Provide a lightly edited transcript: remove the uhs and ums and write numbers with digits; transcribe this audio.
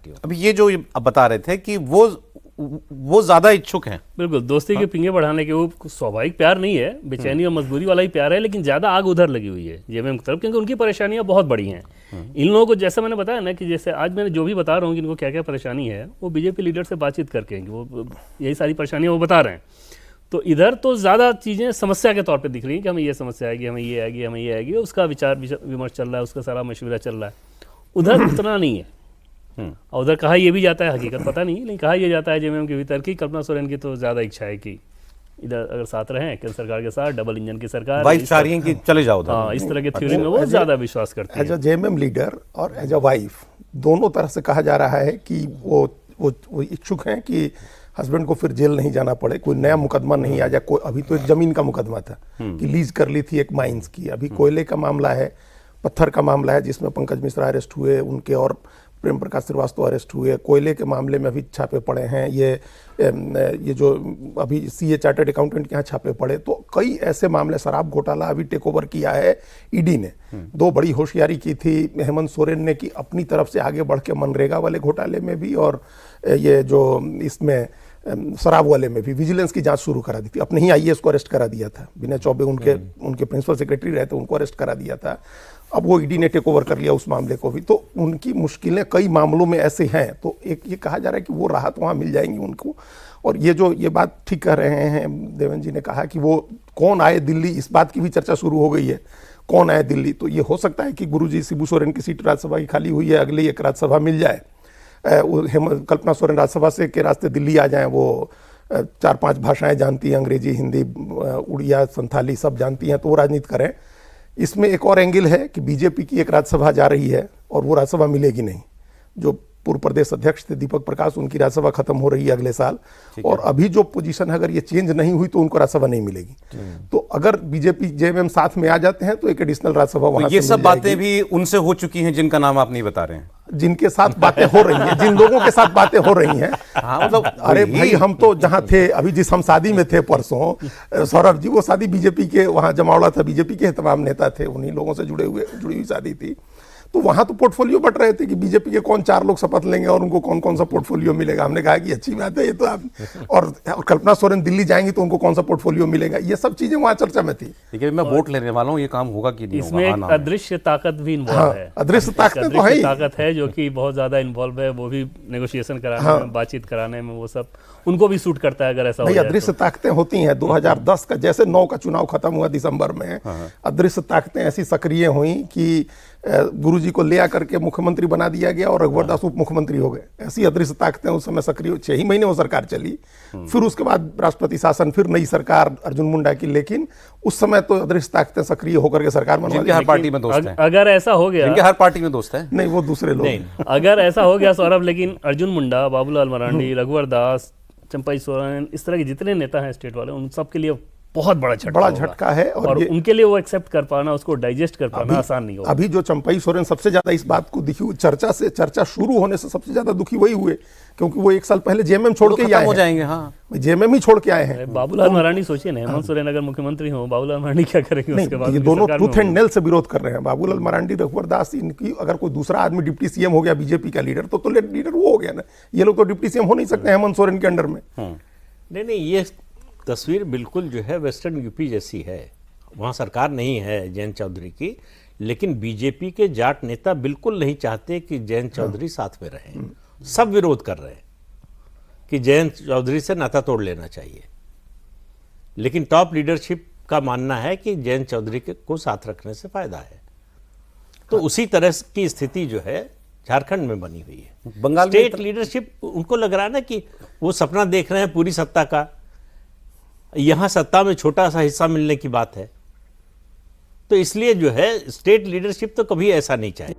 पार्टियों। अभी ये जो अब बता रहे थे कि वो ज्यादा इच्छुक हैं। बिल्कुल, दोस्ती के पिंगे बढ़ाने के, वो स्वाभाविक प्यार नहीं है, बेचैनी और मजबूरी वाला ही प्यार है, लेकिन ज़्यादा आग उधर लगी हुई है जेएमएम की तरफ, क्योंकि उनकी परेशानियां बहुत बड़ी हैं। इन लोगों को, जैसा मैंने बताया ना, कि जैसे आज मैंने जो भी बता रहा हूँ कि इनको क्या क्या परेशानी है, वो बीजेपी लीडर से बातचीत करके वो यही सारी परेशानियाँ वो बता रहे हैं। तो इधर तो ज़्यादा चीज़ें समस्या के तौर पे दिख रही हैं कि हमें ये समस्या आएगी, हमें ये आएगी, हमें ये आएगी, उसका विचार विमर्श चल रहा है, उसका सारा मशवरा चल रहा है। उधर उतना नहीं है। और उधर कहा ये भी जाता है, हकीकत पता नहीं, लेकिन कहा यह जाता है जेएमएम के भीतर की कल्पना सोरेन की तो ज़्यादा इच्छा है कि इधर अगर साथ रहें केंद्र सरकार के साथ, डबल इंजन की सरकार, वाइफ चाह रही हैं कि चले जाओ उधर। हाँ, इस तरह के थ्योरी में वो ज़्यादा विश्वास करते हैं। एज अ जेएमएम लीडर और एज अ वाइफ, दोनों तरह से कहा जा रहा है कि वो इच्छुक हैं कि हस्बैंड को फिर जेल नहीं जाना पड़े, कोई नया मुकदमा नहीं आ जाए। कोई अभी तो एक जमीन का मुकदमा था कि लीज कर ली थी एक माइंस की, अभी कोयले का मामला है, पत्थर का मामला है जिसमें पंकज मिश्रा अरेस्ट हुए, उनके और प्रेम प्रकाश श्रीवास्तव अरेस्ट हुए। कोयले के मामले में अभी छापे पड़े हैं, ये जो अभी सीए चार्टर्ड अकाउंटेंट के यहाँ छापे पड़े। तो कई ऐसे मामले, शराब घोटाला अभी टेक ओवर किया है ईडी ने। दो बड़ी होशियारी की थी हेमंत सोरेन ने कि अपनी तरफ से आगे बढ़ के मनरेगा वाले घोटाले में भी और ये जो इसमें शराब वाले में भी विजिलेंस की जांच शुरू करा दी थी। अपने ही आईएएस को अरेस्ट करा दिया था, विनय चौबे उनके प्रिंसिपल सेक्रेटरी रहे थे, उनको अरेस्ट करा दिया था। अब वो ईडी ने टेक ओवर कर लिया उस मामले को भी। तो उनकी मुश्किलें कई मामलों में ऐसे हैं। तो एक ये कहा जा रहा है कि वो राहत वहाँ मिल जाएंगी उनको। और ये बात ठीक कह रहे हैं देवेंद्र जी ने कहा कि वो कौन आए दिल्ली, इस बात की भी चर्चा शुरू हो गई है, कौन आए दिल्ली। तो ये हो सकता है कि गुरुजी शिबू सोरेन की सीट राज्यसभा की खाली हुई है, अगली एक राज्यसभा मिल जाए, कल्पना सोरेन राज्यसभा से के रास्ते दिल्ली आ जाएं। वो 4-5 भाषाएं जानती हैं, अंग्रेजी, हिंदी, उड़िया, संथाली सब जानती हैं, तो वो राजनीति करें। इसमें एक और एंगल है कि बीजेपी की एक राज्यसभा जा रही है और वो राज्यसभा मिलेगी नहीं। जो पूर्व प्रदेश अध्यक्ष थे दीपक प्रकाश, उनकी राज्यसभा खत्म हो रही है अगले साल, और अभी जो पोजीशन है अगर ये चेंज नहीं हुई तो उनको राज्यसभा नहीं मिलेगी। तो अगर बीजेपी जेएमएम साथ में आ जाते हैं तो एक एडिशनल राज्यसभा वहां ये सब बातें भी उनसे हो चुकी हैं जिनका नाम आप नहीं बता रहे हैं, जिनके साथ बातें हो रही हैं, जिन लोगों के साथ बातें हो रही हैं। हाँ, मतलब अरे भाई, हम तो जहां थे अभी, जिस हम शादी में थे परसों, सौरभ जी, वो शादी बीजेपी के, वहां जमावड़ा था, बीजेपी के तमाम नेता थे, उन्हीं लोगों से जुड़ी हुई शादी थी। तो वहां तो पोर्टफोलियो बट रहे थे कि बीजेपी के कौन 4 लोग शपथ लेंगे और उनको कौन कौन सा पोर्टफोलियो मिलेगा। हमने कहा कि अच्छी बात है ये तो आप, और कल्पना सोरेन दिल्ली जाएंगी तो उनको कौन सा पोर्टफोलियो मिलेगा, ये सब चीजें वहां चर्चा में थी। देखिए मैं वोट लेने वाला हूँ, ये काम होगा कि नहीं इसमें होगा। एक अदृश्य ताकत भी इन्वॉल्व है। अदृश्य ताकत तो है, ताकत है जो कि बहुत ज्यादा इन्वॉल्व है, वो भी नेगोशिएशन कराने में, बातचीत कराने में, वो सब उनको भी सूट करता है अगर ऐसा हो जाए। अदृश्य ताकतें होती हैं। 2010 का जैसे 9 का चुनाव खत्म हुआ दिसंबर में, अदृश्य ताकतें ऐसी सक्रिय हुई कि गुरुजी को ले आकर के मुख्यमंत्री बना दिया गया और रघुवर दास उप मुख्यमंत्री हो गए। ऐसी अदृश्य ताकतें उस समय सक्रिय, 6 ही महीने वो सरकार चली। फिर उसके बाद राष्ट्रपति शासन, फिर नई सरकार अर्जुन मुंडा की, लेकिन उस समय तो अदृश्य ताकतें सक्रिय होकर के सरकार बनवा दी। हर पार्टी में दोस्त हैं, अगर ऐसा हो गया, हर पार्टी में दोस्त है, नहीं वो दूसरे लोग। अगर ऐसा हो गया सौरभ, लेकिन अर्जुन मुंडा, बाबूलाल मरांडी, रघुवर दास, चंपाई सोरेन, इस तरह के जितने नेता हैं स्टेट वाले, उन सब के लिए बहुत बड़ा झटका है। और उनके लिए वो एक्सेप्ट कर पाना, उसको डाइजेस्ट कर पाना आसान नहीं होगा। अभी जो चंपाई सोरेन सबसे ज्यादा इस बात को दिखी, चर्चा शुरू होने से सबसे ज्यादा दुखी वही हुए, क्योंकि वो 1 साल पहले जेएमएम छोड़ के आए जाएंगे। हाँ, जेएमएम ही छोड़ के आए हैं। बाबूलाल मरांडी सोचिए ना, हेमंत सोरेन अगर मुख्यमंत्री हो, बाबूलाल मरांडी क्या करेंगे उसके बाद? ये दोनों टूथ एंड नेल से विरोध कर रहे हैं। बाबूलाल मरांडी, रघुवर दास, इनकी अगर कोई दूसरा आदमी डिप्टी सीएम हो गया बीजेपी का लीडर, तो लीडर वो हो गया ना। ये लोग तो डिप्टी सीएम हो नहीं सकते हेमंत सोरेन के अंडर में। नहीं, ये तस्वीर बिल्कुल जो है वेस्टर्न यूपी जैसी है। वहाँ सरकार नहीं है जयंत चौधरी की, लेकिन बीजेपी के जाट नेता बिल्कुल नहीं चाहते कि जयंत चौधरी साथ में रहें। सब विरोध कर रहे हैं कि जयंत चौधरी से नाता तोड़ लेना चाहिए, लेकिन टॉप लीडरशिप का मानना है कि जयंत चौधरी को साथ रखने से फायदा है। तो उसी तरह की स्थिति जो है झारखंड में बनी हुई है। बंगाल स्टेट लीडरशिप, उनको लग रहा है ना कि वो सपना देख रहे हैं पूरी सत्ता का, यहां सत्ता में छोटा सा हिस्सा मिलने की बात है। तो इसलिए जो है स्टेट लीडरशिप तो कभी ऐसा नहीं चाहे।